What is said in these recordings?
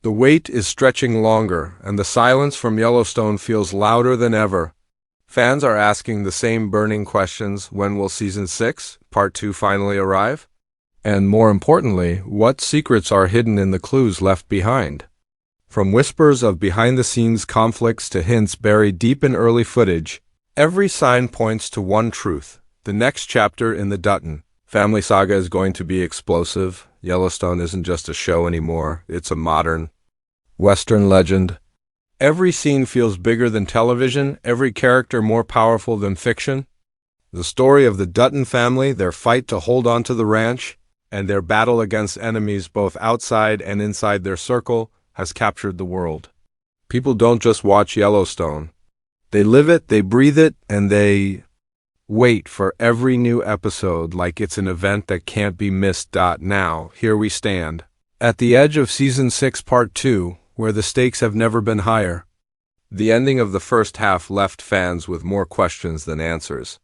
The wait is stretching longer, and the silence from Yellowstone feels louder than ever. Fans are asking the same burning questions: when will Season 6, Part 2 finally arrive? And more importantly, what secrets are hidden in the clues left behind? From whispers of behind-the-scenes conflicts to hints buried deep in early footage, every sign points to one truth: the next chapter in the Dutton family saga is going to be explosive. Yellowstone isn't just a show anymore, it's a modern Western legend. Every scene feels bigger than television, every character more powerful than fiction. The story of the Dutton family, their fight to hold on to the ranch, and their battle against enemies both outside and inside their circle, has captured the world. People don't just watch Yellowstone. They live it, they breathe it, and they wait for every new episode like it's an event that can't be missed. Now, here we stand, at the edge of Season 6, Part 2, where the stakes have never been higher. The ending of the first half left fans with more questions than answers.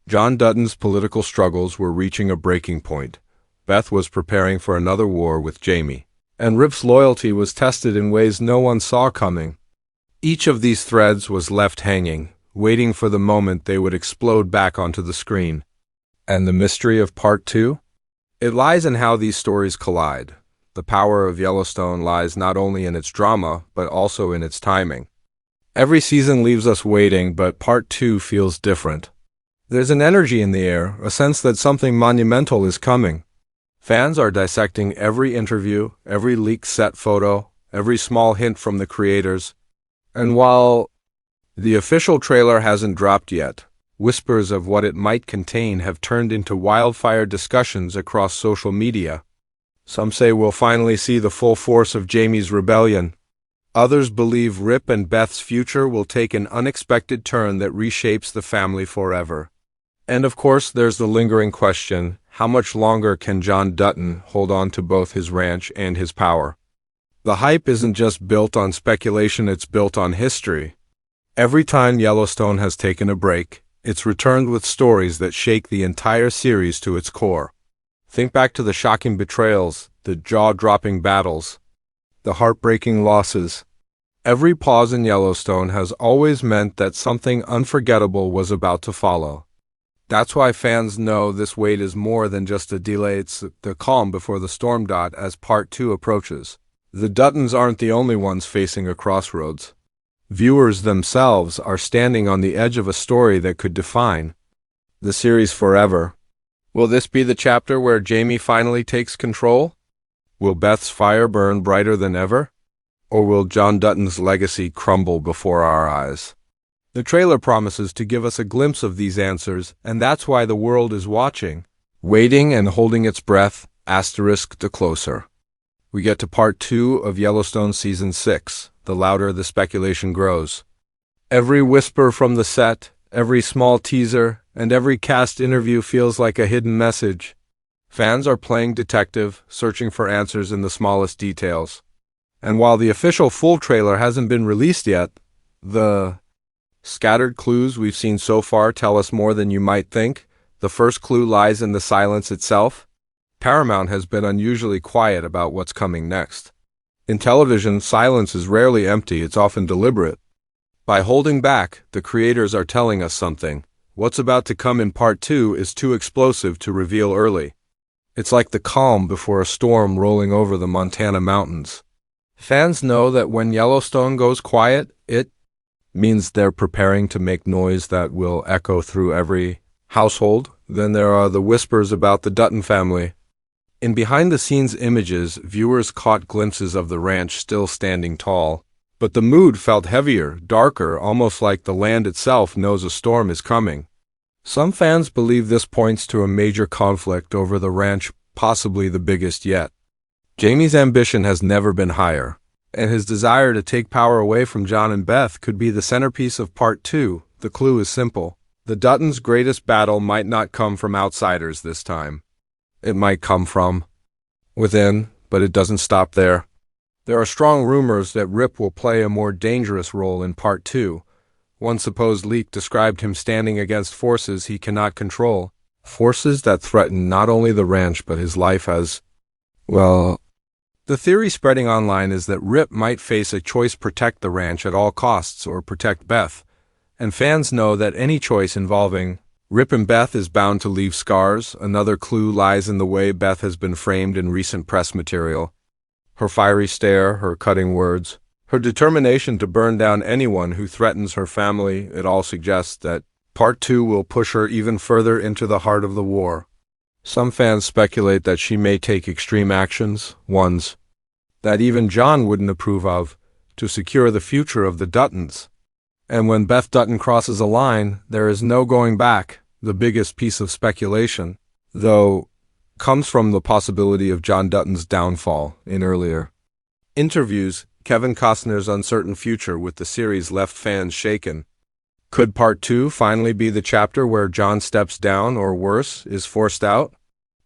John Dutton's political struggles were reaching a breaking point. Beth was preparing for another war with Jamie, and Rip's loyalty was tested in ways no one saw coming. Each of these threads was left hanging, waiting for the moment they would explode back onto the screen. And the mystery of Part 2? It lies in how these stories collide. The power of Yellowstone lies not only in its drama, but also in its timing. Every season leaves us waiting, but Part 2 feels different. There's an energy in the air, a sense that something monumental is coming. Fans are dissecting every interview, every leaked set photo, every small hint from the creators. And while the official trailer hasn't dropped yet, whispers of what it might contain have turned into wildfire discussions across social media. Some say we'll finally see the full force of Jamie's rebellion. Others believe Rip and Beth's future will take an unexpected turn that reshapes the family forever. And of course, there's the lingering question: how much longer can John Dutton hold on to both his ranch and his power? The hype isn't just built on speculation, it's built on history. Every time Yellowstone has taken a break, it's returned with stories that shake the entire series to its core. Think back to the shocking betrayals, the jaw-dropping battles, the heartbreaking losses. Every pause in Yellowstone has always meant that something unforgettable was about to follow. That's why fans know this wait is more than just a delay, it's the calm before the storm. As Part 2 approaches, the Duttons aren't the only ones facing a crossroads. Viewers themselves are standing on the edge of a story that could define the series forever. Will this be the chapter where Jamie finally takes control? Will Beth's fire burn brighter than ever? Or will John Dutton's legacy crumble before our eyes? The trailer promises to give us a glimpse of these answers, and that's why the world is watching, waiting and holding its breath, the closer we get to Part 2 of Yellowstone Season 6, the louder the speculation grows. Every whisper from the set, every small teaser, and every cast interview feels like a hidden message. Fans are playing detective, searching for answers in the smallest details. And while the official full trailer hasn't been released yet, the scattered clues we've seen so far tell us more than you might think. The first clue lies in the silence itself. Paramount has been unusually quiet about what's coming next. In television, silence is rarely empty, it's often deliberate. By holding back, the creators are telling us something. What's about to come in Part 2 is too explosive to reveal early. It's like the calm before a storm rolling over the Montana mountains. Fans know that when Yellowstone goes quiet, it means they're preparing to make noise that will echo through every household. Then there are the whispers about the Dutton family. In behind-the-scenes images, viewers caught glimpses of the ranch still standing tall. But the mood felt heavier, darker, almost like the land itself knows a storm is coming. Some fans believe this points to a major conflict over the ranch, possibly the biggest yet. Jamie's ambition has never been higher, and his desire to take power away from John and Beth could be the centerpiece of Part 2. The clue is simple. The Duttons' greatest battle might not come from outsiders this time. It might come from within, but it doesn't stop there. There are strong rumors that Rip will play a more dangerous role in Part 2. One supposed leak described him standing against forces he cannot control, forces that threaten not only the ranch but his life as, well, The theory spreading online is that Rip might face a choice: protect the ranch at all costs or protect Beth, and fans know that any choice involving Rip and Beth is bound to leave scars. Another clue lies in the way Beth has been framed in recent press material. Her fiery stare, her cutting words, her determination to burn down anyone who threatens her family, it all suggests that Part 2 will push her even further into the heart of the war. Some fans speculate that she may take extreme actions, ones that even John wouldn't approve of, to secure the future of the Duttons. And when Beth Dutton crosses a line, there is no going back. The biggest piece of speculation, though, comes from the possibility of John Dutton's downfall. In earlier interviews, Kevin Costner's uncertain future with the series left fans shaken. Could Part 2 finally be the chapter where John steps down, or worse, is forced out?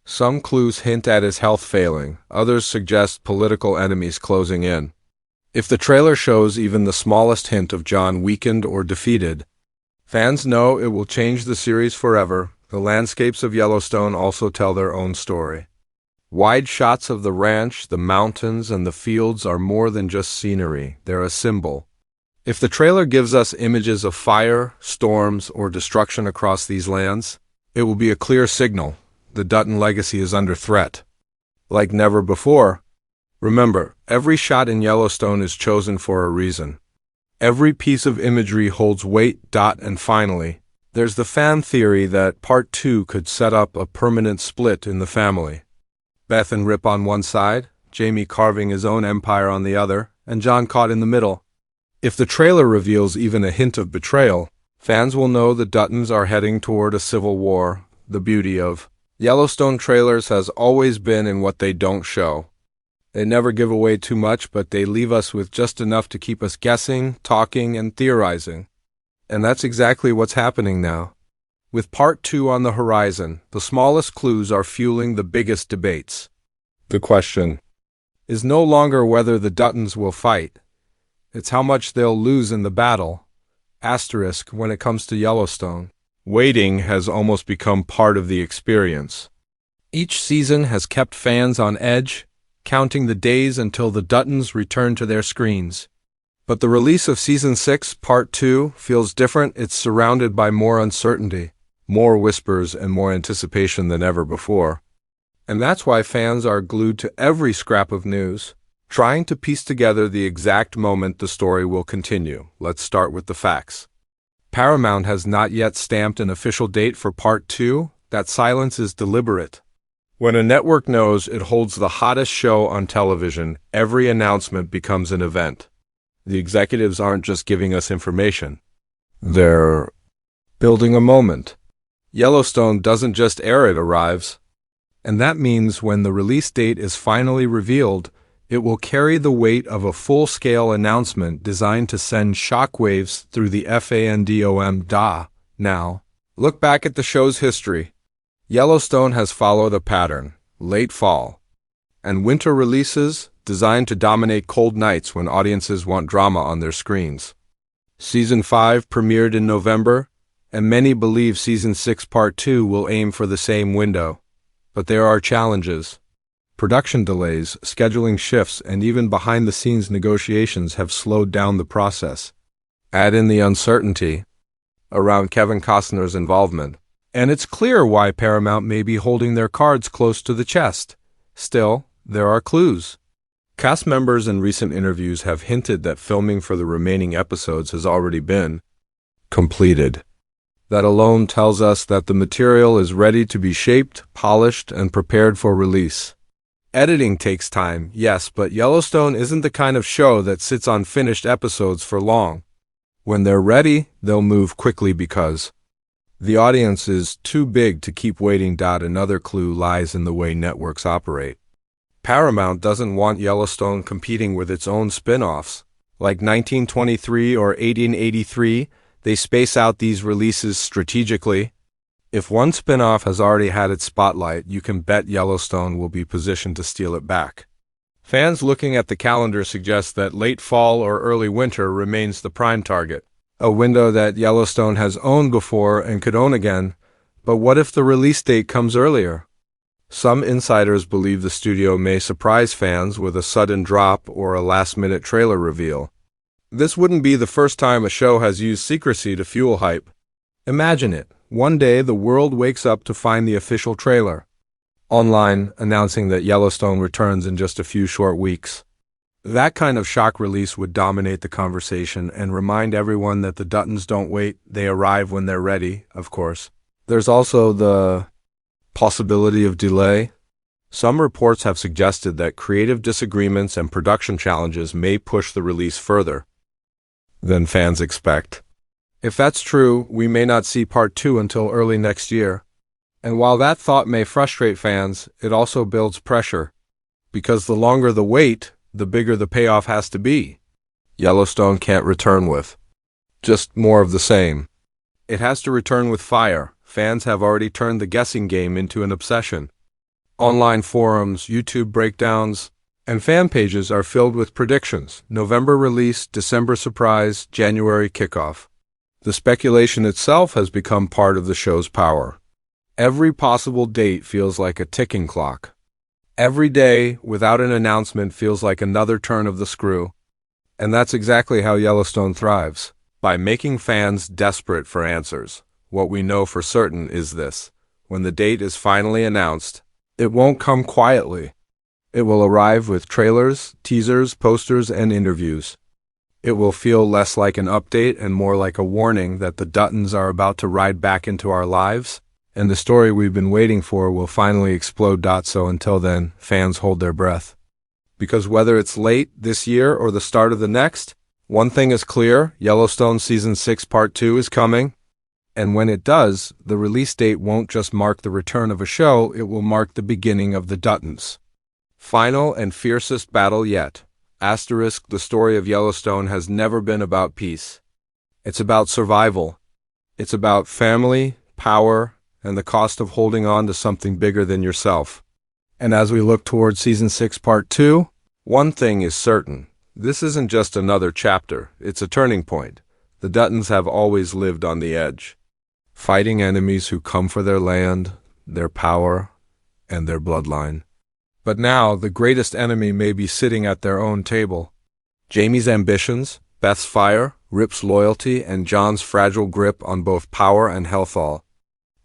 Some clues hint at his health failing, others suggest political enemies closing in. If the trailer shows even the smallest hint of John weakened or defeated, fans know it will change the series forever. The landscapes of Yellowstone also tell their own story. Wide shots of the ranch, the mountains, and the fields are more than just scenery, they're a symbol. If the trailer gives us images of fire, storms, or destruction across these lands, it will be a clear signal. The Dutton legacy is under threat. Like never before. Remember, every shot in Yellowstone is chosen for a reason. Every piece of imagery holds weight. And finally, there's the fan theory that Part 2 could set up a permanent split in the family. Beth and Rip on one side, Jamie carving his own empire on the other, and John caught in the middle. If the trailer reveals even a hint of betrayal, fans will know the Duttons are heading toward a civil war. The beauty of Yellowstone trailers has always been in what they don't show. They never give away too much, but they leave us with just enough to keep us guessing, talking, and theorizing. And that's exactly what's happening now. With Part 2 on the horizon, the smallest clues are fueling the biggest debates. The question is no longer whether the Duttons will fight. It's how much they'll lose in the battle. Asterisk when it comes to Yellowstone. Waiting has almost become part of the experience. Each season has kept fans on edge, counting the days until the Duttons return to their screens. But the release of Season 6, Part 2, feels different. It's surrounded by more uncertainty, more whispers, and more anticipation than ever before. And that's why fans are glued to every scrap of news, trying to piece together the exact moment the story will continue. Let's start with the facts. Paramount has not yet stamped an official date for Part 2. That silence is deliberate. When a network knows it holds the hottest show on television, every announcement becomes an event. The executives aren't just giving us information. They're building a moment. Yellowstone doesn't just air, it arrives. And that means when the release date is finally revealed, it will carry the weight of a full-scale announcement designed to send shockwaves through the fandom. Now, look back at the show's history. Yellowstone has followed a pattern: late fall and winter releases designed to dominate cold nights when audiences want drama on their screens. Season 5 premiered in November, and many believe Season 6 Part 2 will aim for the same window. But there are challenges. Production delays, scheduling shifts, and even behind-the-scenes negotiations have slowed down the process. Add in the uncertainty around Kevin Costner's involvement, and it's clear why Paramount may be holding their cards close to the chest. Still, there are clues. Cast members in recent interviews have hinted that filming for the remaining episodes has already been completed. That alone tells us that the material is ready to be shaped, polished, and prepared for release. Editing takes time, yes, but Yellowstone isn't the kind of show that sits on finished episodes for long. When they're ready, they'll move quickly because the audience is too big to keep waiting. Another clue lies in the way networks operate. Paramount doesn't want Yellowstone competing with its own spin-offs. Like 1923 or 1883, they space out these releases strategically. If one spin-off has already had its spotlight, you can bet Yellowstone will be positioned to steal it back. Fans looking at the calendar suggest that late fall or early winter remains the prime target, a window that Yellowstone has owned before and could own again. But what if the release date comes earlier? Some insiders believe the studio may surprise fans with a sudden drop or a last-minute trailer reveal. This wouldn't be the first time a show has used secrecy to fuel hype. Imagine it. One day, the world wakes up to find the official trailer online announcing that Yellowstone returns in just a few short weeks. That kind of shock release would dominate the conversation and remind everyone that the Duttons don't wait, they arrive when they're ready, of course. There's also the possibility of delay. Some reports have suggested that creative disagreements and production challenges may push the release further than fans expect. If that's true, we may not see part 2 until early next year. And while that thought may frustrate fans, it also builds pressure. Because the longer the wait, the bigger the payoff has to be. Yellowstone can't return with just more of the same. It has to return with fire. Fans have already turned the guessing game into an obsession. Online forums, YouTube breakdowns, and fan pages are filled with predictions. November release, December surprise, January kickoff. The speculation itself has become part of the show's power. Every possible date feels like a ticking clock. Every day, without an announcement, feels like another turn of the screw. And that's exactly how Yellowstone thrives, by making fans desperate for answers. What we know for certain is this: when the date is finally announced, it won't come quietly. It will arrive with trailers, teasers, posters, and interviews. It will feel less like an update and more like a warning that the Duttons are about to ride back into our lives, and the story we've been waiting for will finally explode. So until then, fans hold their breath. Because whether it's late this year or the start of the next, one thing is clear: Yellowstone Season 6 Part 2 is coming. And when it does, the release date won't just mark the return of a show, it will mark the beginning of the Duttons' final and fiercest battle yet. Asterisk, the story of Yellowstone has never been about peace. It's about survival. It's about family, power, and the cost of holding on to something bigger than yourself. And as we look towards Season 6 Part 2, one thing is certain. This isn't just another chapter, it's a turning point. The Duttons have always lived on the edge, fighting enemies who come for their land, their power, and their bloodline. But now, the greatest enemy may be sitting at their own table. Jamie's ambitions, Beth's fire, Rip's loyalty, and John's fragile grip on both power and health, all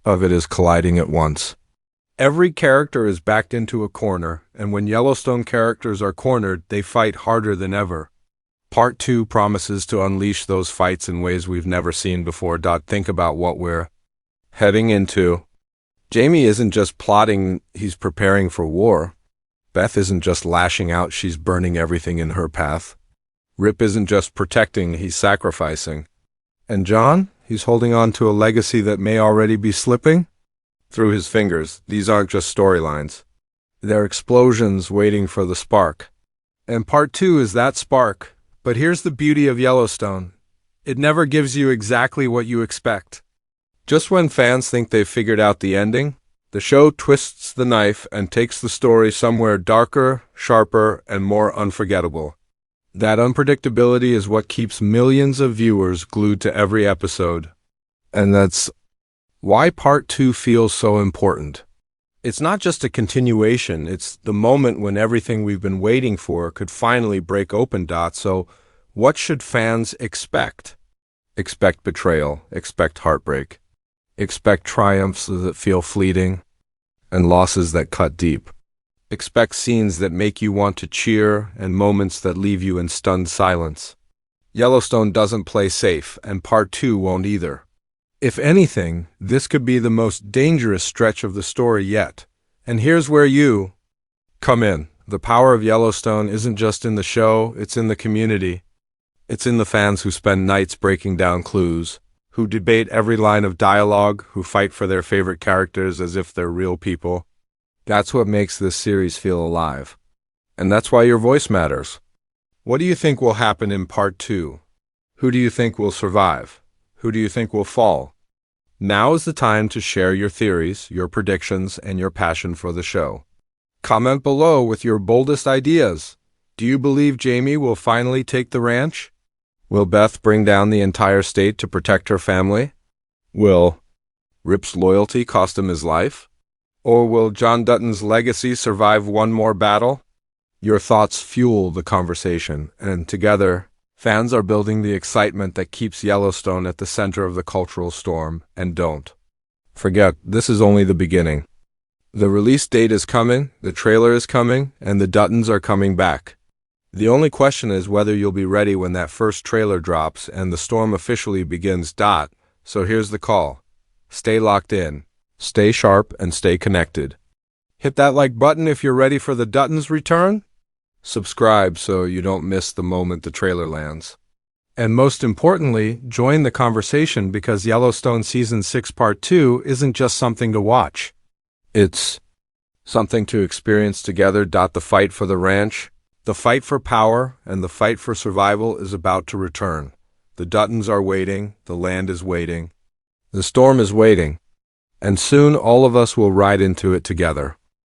of it is colliding at once. Every character is backed into a corner, and when Yellowstone characters are cornered, they fight harder than ever. Part 2 promises to unleash those fights in ways we've never seen before. Think about what we're heading into. Jamie isn't just plotting, he's preparing for war. Beth isn't just lashing out, she's burning everything in her path. Rip isn't just protecting, he's sacrificing. And John? He's holding on to a legacy that may already be slipping through his fingers. These aren't just storylines. They're explosions waiting for the spark. And Part 2 is that spark. But here's the beauty of Yellowstone. It never gives you exactly what you expect. Just when fans think they've figured out the ending, the show twists the knife and takes the story somewhere darker, sharper, and more unforgettable. That unpredictability is what keeps millions of viewers glued to every episode. And that's why Part 2 feels so important. It's not just a continuation, it's the moment when everything we've been waiting for could finally break open. So, what should fans expect? Expect betrayal, expect heartbreak, expect triumphs that feel fleeting, and losses that cut deep. Expect scenes that make you want to cheer and moments that leave you in stunned silence. Yellowstone doesn't play safe, and Part 2 won't either. If anything, this could be the most dangerous stretch of the story yet. And here's where you come in. The power of Yellowstone isn't just in the show, it's in the community. It's in the fans who spend nights breaking down clues, who debate every line of dialogue, who fight for their favorite characters as if they're real people. That's what makes this series feel alive. And that's why your voice matters. What do you think will happen in Part 2? Who do you think will survive? Who do you think will fall? Now is the time to share your theories, your predictions, and your passion for the show. Comment below with your boldest ideas. Do you believe Jamie will finally take the ranch? Will Beth bring down the entire state to protect her family? Will Rip's loyalty cost him his life? Or will John Dutton's legacy survive one more battle? Your thoughts fuel the conversation, and together, fans are building the excitement that keeps Yellowstone at the center of the cultural storm. And don't forget, this is only the beginning. The release date is coming, the trailer is coming, and the Duttons are coming back. The only question is whether you'll be ready when that first trailer drops and the storm officially begins. So here's the call. Stay locked in, stay sharp, and stay connected. Hit that like button if you're ready for the Duttons' return. Subscribe so you don't miss the moment the trailer lands. And most importantly, join the conversation because Yellowstone Season 6 Part 2 isn't just something to watch. It's something to experience together. The fight for the ranch, the fight for power, and the fight for survival is about to return. The Duttons are waiting, the land is waiting, the storm is waiting, and soon all of us will ride into it together.